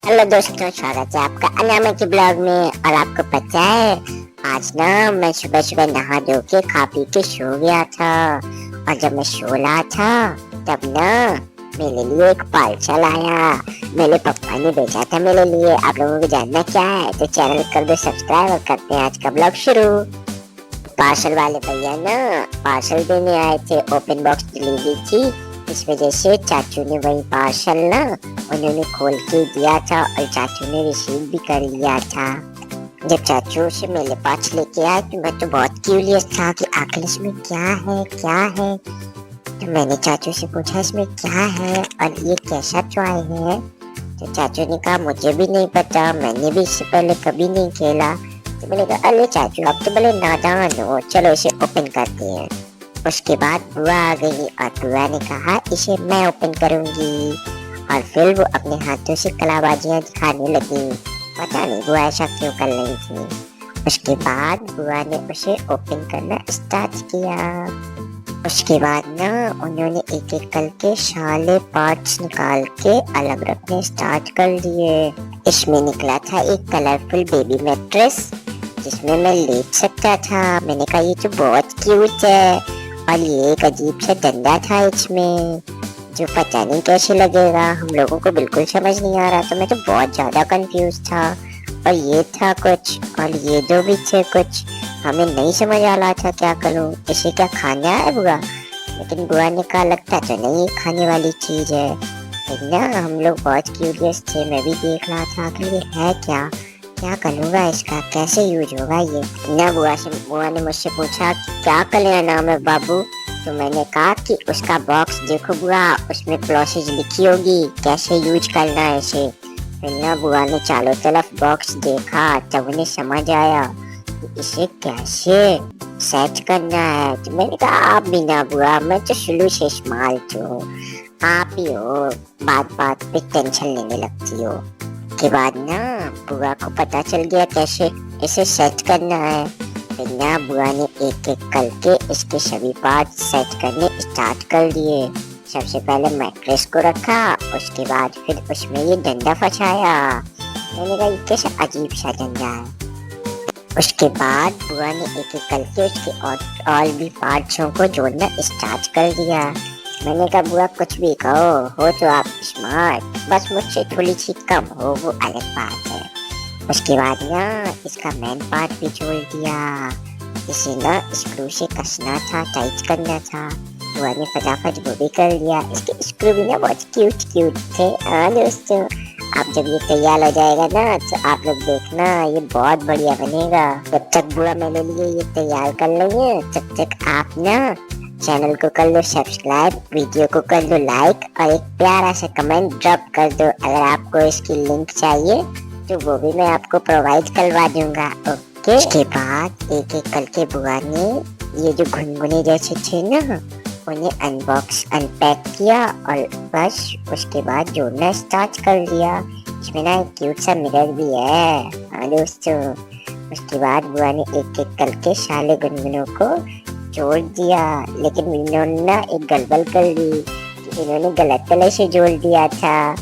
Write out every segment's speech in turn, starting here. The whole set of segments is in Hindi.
हेलो दोस्तों, स्वागत है आपका अनामे के ब्लॉग में। और आपको पता है आज ना मैं सुबह सुबह नहा धो के खा पी के सो गया था। और जब मैं सो रहा था तब ना मेरे लिए एक पार्सल आया। मेरे पापा ने भेजा था मेरे लिए। आप लोगों को जानना क्या है तो चैनल कर दो सब्सक्राइब और करते हैं आज का ब्लॉग शुरू। पार्सल वाले भैया ना पार्सल देने आए थे, ओपन बॉक्स डिलीवरी थी। इस वजह से चाचू ने वही पार्सल ना उन्होंने खोल के दिया था और चाचू ने रिसीव भी कर लिया था। जब चाचू उसे मेरे पास लेके आए तो मैं तो बहुत क्यूरियस था कि आखिर इसमें क्या है। तो मैंने चाचू से पूछा इसमें क्या है और ये कैसा टॉय है। तो चाचू ने कहा मुझे भी नहीं पता, मैंने भी इससे पहले कभी नहीं खेला। तो मैंने कहा अरे चाचू आप तो बड़े नादान हो, चलो इसे ओपन करते हैं। उसके बाद बुआ आ गई और बुआ ने कहा इसे मैं ओपन करूंगी। और फिर वो अपने हाथों से कलाबाजियां दिखाने लगी। पता नहीं बुआ ऐसा क्यों कर रही थी। उसके बाद बुआ ने उसे ओपन करना स्टार्ट किया। उसके बाद ना उन्होंने एक एक करके सारे पार्ट्स निकाल के अलग रखने स्टार्ट कर दिए। इसमें निकला था एक कलरफुल बेबी मैट्रेस जिसमें मैं लेट सकता था। मैंने कहा ये तो बहुत क्यूट है। और ये एक अजीब सा डंडा था इसमें जो पता नहीं कैसे लगेगा, हम लोगों को बिल्कुल समझ नहीं आ रहा। तो मैं तो बहुत ज्यादा कंफ्यूज था। और ये था कुछ और ये दो भी थे कुछ, हमें नहीं समझ आ रहा था क्या करूं। इसे क्या खाना है बुआ? लेकिन बुआ ने कहा लगता तो नहीं खाने वाली चीज है। लेकिन ना हम लोग बहुत क्यूरियस थे, मैं भी देख रहा था कि ये है क्या करूँगा इसका, कैसे यूज होगा ये ना। बुआ ने मुझसे पूछा क्या कलिया नाम है बाबू। तो मैंने कहा कि उसका बॉक्स देखो बुआ, उसमें प्रोसेस लिखी होगी कैसे यूज करना है इसे। फिर ना बुआ ने चारों तरफ बॉक्स देखा तब उन्हें समझ आया कि इसे कैसे सेट करना है। तो मैंने कहा आप भी ना बुआ, मैं तो शुरू से स्मार्ट हूँ, आप ही हो बात बात पे टेंशन लेने लगती हो। के बाद ना बुआ को पता चल गया कैसे इसे सेट करना है। फिर ना बुआ ने एक एक करके इसके सभी पार्ट सेट करने स्टार्ट कर दिए। सबसे पहले मैट्रेस को रखा, उसके बाद फिर उसमें ये डंडा फंसाया। मैंने कहा ये कैसा अजीब सा डंडा है। उसके बाद बुआ ने एक एक करके उसके और भी पार्ट्सों को जोड़ना स्टार्ट कर दिया। मैंने कहा बुआ कुछ भी कहो, हो तो आप स्मार्ट, बस मुझसे थोड़ी सी कम हो वो अलग बात है। उसके बाद ना इसका मेन पार्ट भी जोड़ दिया। इसे ना स्क्रू से कसना था, टाइट करना था। बुआ ने फटाफट वो भी कर लिया। इसके स्क्रू भी ना बहुत क्यूट थे। हाँ दोस्तों, अब जब ये तैयार हो जाएगा ना तो आप लोग देखना ये बहुत बढ़िया बनेगा। जब तक बुआ मेरे लिए ये तैयार कर लेंगे तब तक आप ना चैनल को कर लो सब्सक्राइब, वीडियो को कर दो लाइक और एक प्यारा सा कमेंट ड्रॉप कर दो। अगर आपको इसकी लिंक चाहिए तो वो भी मैं आपको प्रोवाइड करवा दूंगा। ओके। उसके बाद एक एक करके बुआ ने ये जो घुनघुने जैसे थे ना उन्हें अनपैक किया और बस उसके बाद जोड़ना स्टार्ट कर दिया। इसमें ना एक क्यूट सा मिरर भी है। हाँ दोस्तों, उसके बाद बुआ ने एक एक करके सारे गुनगुनों को जोड़ दिया। लेकिन इन्होंने ना एक गड़बड़ कर ली कि इन्होंने गलत तरह से जोड़ दिया था,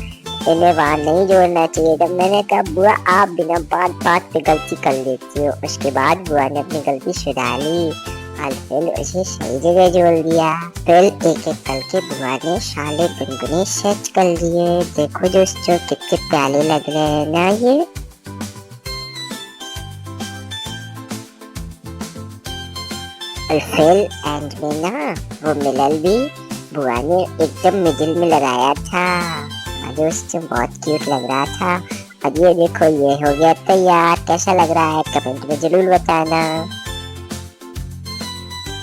इन्हें वहाँ नहीं जोड़ना चाहिए था। मैंने कहा बुआ आप बिना बात पे गलती कर लेती हो। उसके बाद बुआ ने अपनी गलती सुधारी और फिर उसे सही जगह जोड़ दिया। फिर एक एक करके बुआ ने सारे गुनगुने सेट कर लिए। देखो दोस्तों कितने प्यारे लग रहे हैं ना ये। और फिर एंड में ना वो मिलल भी बुआ ने एकदम मिडिल में लगाया था। दोस्तों बहुत क्यूट लग रहा था। और ये देखो ये हो गया तैयार। कैसा लग रहा है कमेंट में जरूर बताना।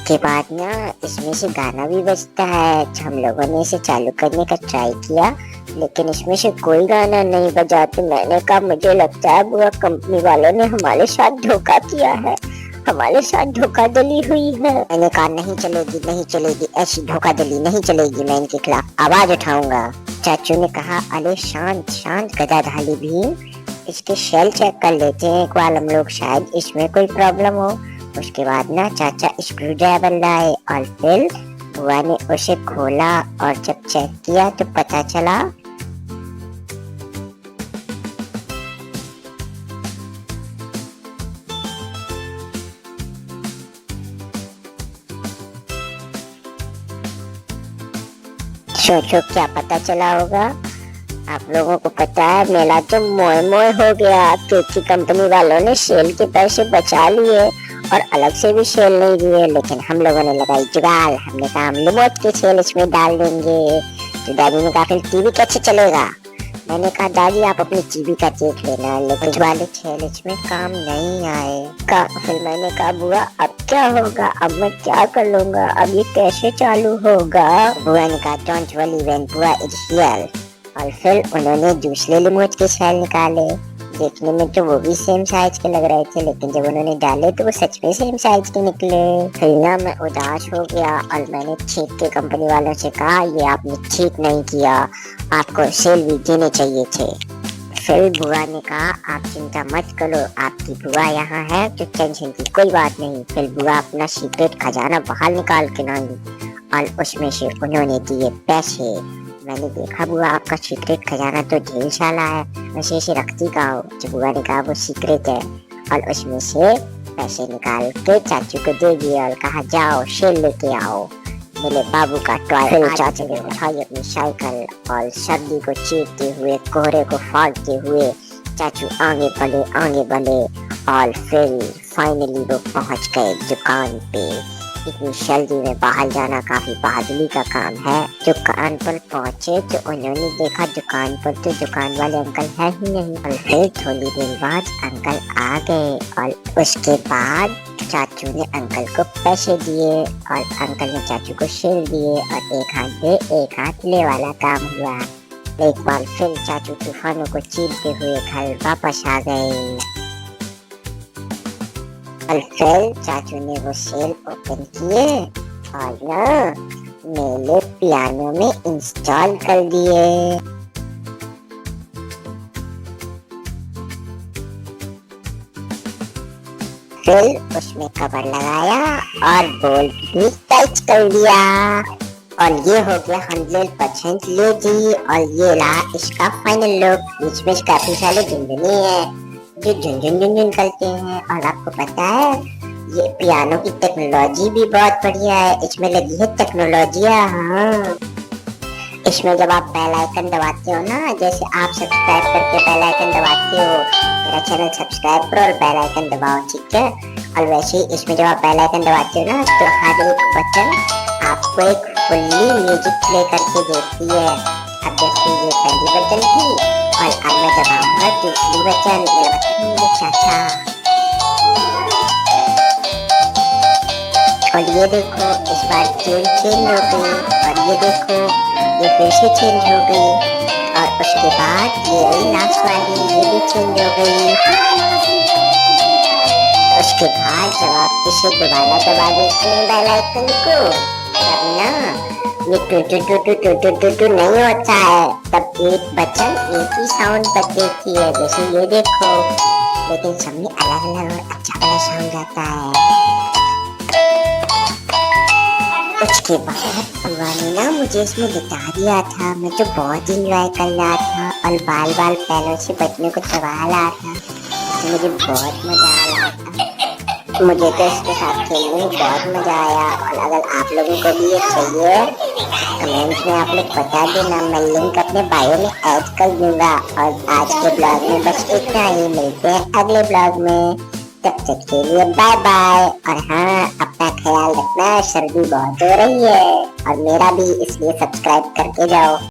के बाद ना इसमें से गाना भी बजता है। हम लोगों ने इसे चालू करने का ट्राई किया लेकिन इसमें से कोई गाना नहीं बजा। तो मैंने कहा मुझे लगता है बुआ कंपनी वालों ने हमारे साथ धोखा किया है, हमारे साथ धोखाधड़ी हुई है। मैंने कहा नहीं चलेगी, ऐसी धोखाधड़ी नहीं चलेगी, मैं इनके खिलाफ आवाज उठाऊंगा। चाचू ने कहा अरे शांत गदाधारी भी, इसके शेल चेक कर लेते हैं एक बार हम लोग, शायद इसमें कोई प्रॉब्लम हो। उसके बाद ना चाचा स्क्रू ड्राइवर लाए और फिर बुआ ने उसे खोला और जब चेक किया तो पता चला सोचो क्या पता चला होगा। आप लोगों को पता है मेला तो मोए मोए हो गया क्योंकि कंपनी वालों ने सेल के पैसे बचा लिए और अलग से भी सेल नहीं दिए, लेकिन हम लोगों ने लगाई जुगाड़। हमने कहा हम रिमोट के सेल इसमें डाल देंगे। तो दादी ने कहा फिर टीवी कैसे चलेगा। मैंने कहा दादी आप अपनी टीवी का देख लेना, लेकिन वाले खेल इसमें काम नहीं आए। फिर मैंने कहा बुआ अब क्या होगा, अब मैं क्या कर लूंगा, अब ये कैसे चालू होगा। बुआ ने कहा डोंट वरी व्हेन बुआ इज हियर। और फिर उन्होंने दूसरे रिमोट के सेल निकाले। देखने में तो वो भी सेम साइज के लग रहे थे, लेकिन जब उन्होंने डाले तो वो सच में सेम साइज के निकले। फिर ना मैं उदास हो गया और मैंने ठीक के कंपनी वालों से कहा ये आपने ठीक नहीं किया, आपको सेल भी देने चाहिए थे। फिर बुआ ने कहा आप चिंता मत करो, आपकी बुआ यहाँ है तो टेंशन की कोई बात नहीं। फिर बुआ अपना सीक्रेट खजाना बाहर निकाल के लाई और उसमें से उन्होंने दिए पैसे। मैंने देखा बुआ आपका सीक्रेट खजाना तो ढेर सारा है, वैसे इसे रखती कहाँ हो। जो बुआ ने कहा वो सीक्रेट है और उसमें से पैसे निकाल के चाचू को दे दिए और कहा जाओ सेल लेके आओ मेरे बाबू का टॉय। चाचू ने उठाई अपनी साइकिल और सर्दी को चीरते हुए कोहरे को फाड़ते हुए चाचू आगे बढ़े और फिर फाइनली वो पहुंच गए दुकान पे। इतनी जल्दी में बाहर जाना काफी बहादुरी का काम है। दुकान पर पहुंचे तो उन्होंने देखा दुकान पर तो दुकान वाले अंकल है ही नहीं। और फिर थोड़ी देर बाद अंकल आ गए और उसके बाद चाचू ने अंकल को पैसे दिए और अंकल ने चाचू को सेल दिए और एक हाथ दे एक हाथ ले वाला काम हुआ। एक बार फिर चाचू तूफानों को चीरते हुए घर वापस आ गए। और फिर चाचू ने वो सेल ओपन किए और ना मेरे पियानो में इंस्टॉल कर दिए। फिर उसमें कवर लगाया और बोल्ट भी टच कर दिया और ये हो गया 100% रेडी। और ये रहा इसका फाइनल लुक। इसमें काफी सारे गुंजने हैं जो झुनझुन करते हैं। और आपको पता है ये पियानो की टेक्नोलॉजी भी बहुत बढ़िया है, इसमें लगी है टेक्नोलॉजिया। हाँ, इसमें जब आप बेल आइकन दबाते हो ना, जैसे आप सब्सक्राइब करके बेल आइकन दबाते हो, मेरा चैनल सब्सक्राइब करो और बेल आइकन दबाओ, ठीक है। और वैसे ही इसमें जब आप बेल आइकन दबाते हो ना तो हर एक बटन आपको एक फुल्ली म्यूजिक प्ले करके देती है। अब जैसे ये पहली बटन थी और अब मैं दबाऊंगा दूसरी बटन, मेरे चाचा। और ये देखो इस बार ट्यून चेंज हो गई और ये देखो ये फिर से चेंज हो गई और उसके बाद ये लास्ट वाली ये भी चेंज हो गई। उसके बाद जब आप इसे दोबारा दबा देते हैं बेल आइकन को तब ना ये टू नहीं होता है, तब एक बटन एक ही साउंड बदलती है। जैसे ये देखो, लेकिन सब में अलग अलग और अच्छा वाला साउंड आता है। उसके बाद बुआ ने ना मुझे इसमें लिटा दिया था। मैं तो बहुत इंजॉय कर रहा था और बाल पैरों से बचने को दबा रहा था। मुझे बहुत मजा आ रहा था। मुझे तो इसके साथ खेलने में बहुत मजा आया। और अगर आप लोगों को भी ये चाहिए कमेंट में आप लोग बता देना, मैं लिंक अपने बायो में ऐड कर दूंगा। और आज के ब्लॉग में बस इतना ही, मिलते हैं अगले ब्लॉग में। तब तक के लिए बाय बाय। और हाँ, अपना ख्याल रखना, सर्दी बहुत हो रही है और मेरा भी, इसलिए सब्सक्राइब करके जाओ।